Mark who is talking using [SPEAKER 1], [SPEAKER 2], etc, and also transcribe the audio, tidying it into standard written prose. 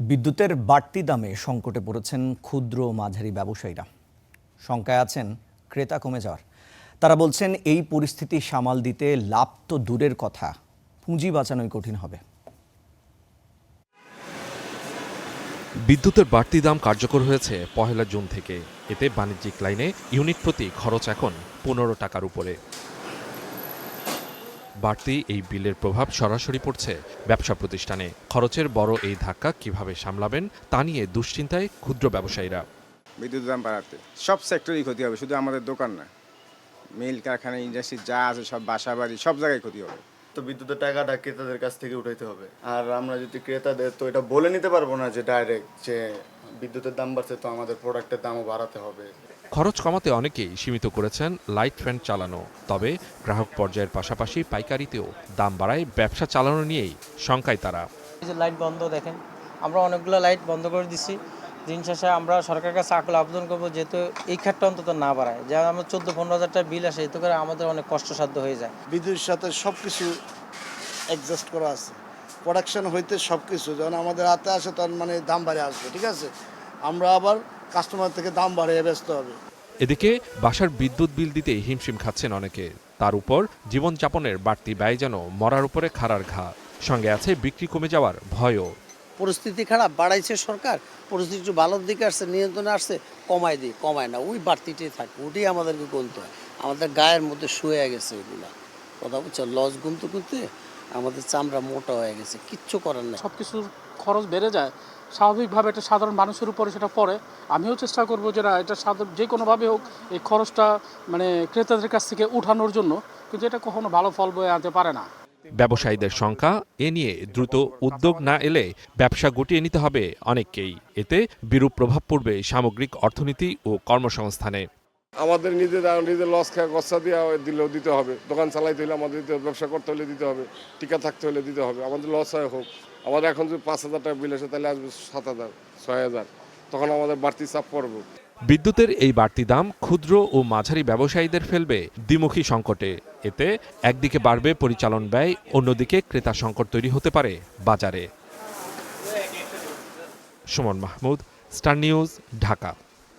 [SPEAKER 1] বিদ্যুতের বাড়তি দামে সংকটে পড়েছেন ক্ষুদ্র ও মাঝারি ব্যবসায়ীরা। শঙ্কায় আছেন ক্রেতা কমে যাওয়ার। তারা বলছেন এই পরিস্থিতি সামাল দিতে লাভ তো দূরের কথা, পুঁজি বাঁচানোই কঠিন হবে।
[SPEAKER 2] বিদ্যুতের বাড়তি দাম কার্যকর হয়েছে ১ জুন থেকে। এতে বাণিজ্যিক লাইনে ইউনিট প্রতি খরচ এখন ১৫ টাকার উপরে। বাড়তি এই বিলের প্রভাব সরাসরি পড়ছে ব্যবসা প্রতিষ্ঠানে। খরচের বড় এই ধাক্কা কিভাবে সামলাবেন তা নিয়ে দুশ্চিন্তায় ক্ষুদ্র ব্যবসায়ীরা।
[SPEAKER 3] বিদ্যুৎ দাম বাড়াতে সব সেক্টরেই ক্ষতি হবে, শুধু আমাদের দোকান না, মিল কারখানা ইন্ডাস্ট্রি যা আছে সব বাসা বাড়ি সব জায়গায় ক্ষতি হবে।
[SPEAKER 4] তো বিদ্যুতের টাকাটা ক্রেতাদের কাছ থেকে উঠাইতে হবে। আর আমরা যদি ক্রেতাদের তো এটা বলে নিতে পারবো না যে ডাইরেক্ট যে বিদ্যুতের দাম বাড়ছে তো আমাদের প্রোডাক্টের দামও বাড়াতে হবে।
[SPEAKER 2] খরচ কমাতে অনেকেই সীমিত করেছেন লাইট ফ্যান চালানো। তবে গ্রাহক পর্যায়ের পাশাপাশি পাইকারিতেও দাম বাড়ায় ব্যবসা চালানো নিয়েই শঙ্কায় তারা।
[SPEAKER 5] লাইট বন্ধ দেখেন, আমরা অনেকগুলো লাইট বন্ধ করে দিচ্ছি। দিন শেষে আমরা সরকারের কাছে আকুল আবেদন করবো যেহেতু এই খাতটা অন্তত না বাড়ায়, যেমন আমরা ১৪-১৫ হাজার টাকা বিল আসে, এতে করে আমাদের অনেক কষ্টসাধ্য হয়ে যায়।
[SPEAKER 6] বিদ্যুতের সাথে সব কিছু অ্যাডজাস্ট করা আছে, প্রোডাকশন হইতে সব কিছু যখন আমাদের হাতে আসে তখন মানে দাম বাড়ে আসবে, ঠিক আছে, আমরা আবার কাস্টমার থেকে দাম বাড়িয়ে ব্যস্ত হবে।
[SPEAKER 2] এদিকে বাসার বিদ্যুৎ বিল দিতে হিমশিম খাচ্ছেন অনেকে। তার উপর জীবনযাপনের বাড়তি ব্যয় যেন মরার উপরে খাড়ার ঘা। সঙ্গে আছে বিক্রি কমে যাওয়ার ভয়ও।
[SPEAKER 7] পরিস্থিতি খারাপ, বাড়াইছে সরকার, পরিস্থিতি একটু ভালোর দিকে আসছে, নিয়ন্ত্রণে আসছে, কমায় না, ওই বাড়তিটাই থাকে, ওটাই আমাদেরকে গুনতে হয়। আমাদের গায়ের মধ্যে শুয়ে গেছে ওইগুলা, কথা বলছো, লস গুনতে আমাদের চামড়া মোটা হয়ে গেছে, কিচ্ছু করার নেই।
[SPEAKER 8] সব কিছুর খরচ বেড়ে যায়, স্বাভাবিকভাবে এটা সাধারণ মানুষের উপরে সেটা পড়ে। আমিও চেষ্টা করবো যে না, এটা সাধারণ যে কোনোভাবে হোক এই খরচটা মানে ক্রেতাদের কাছ থেকে উঠানোর জন্য, কিন্তু এটা কখনো ভালো ফল বয়ে আনতে পারে না।
[SPEAKER 2] ব্যবসায়ীদের শঙ্কা, এ নিয়ে দ্রুত উদ্যোগ না এলে ব্যবসা গুটিয়ে নিতে হবে অনেককেই। এতে বিরূপ প্রভাব পড়বে সামগ্রিক অর্থনীতি ও কর্মসংস্থানে।
[SPEAKER 9] আমাদের নিজের লস খাওয়া খরচা দিলেও দিতে হবে, দোকান চালাইতে হলে আমাদের দিতে হবে, ব্যবসা করতে হলে দিতে হবে, টিকা থাকতে হলে দিতে হবে। আমাদের লস হয় হোক, আমাদের এখন যদি ৫,০০০ টাকা বিল আসে তাহলে আসবে ৭,০০০, ৬,০০০, তখন আমাদের বাড়তি চাপ পড়বে।
[SPEAKER 2] বিদ্যুতের এই বাড়তি দাম ক্ষুদ্র ও মাঝারি ব্যবসায়ীদের ফেলবে দ্বিমুখী সংকটে। এতে একদিকে বাড়বে পরিচালন ব্যয়, অন্যদিকে ক্রেতা সংকট তৈরি হতে পারে বাজারে। Suman Mahmud, star news, Dhaka.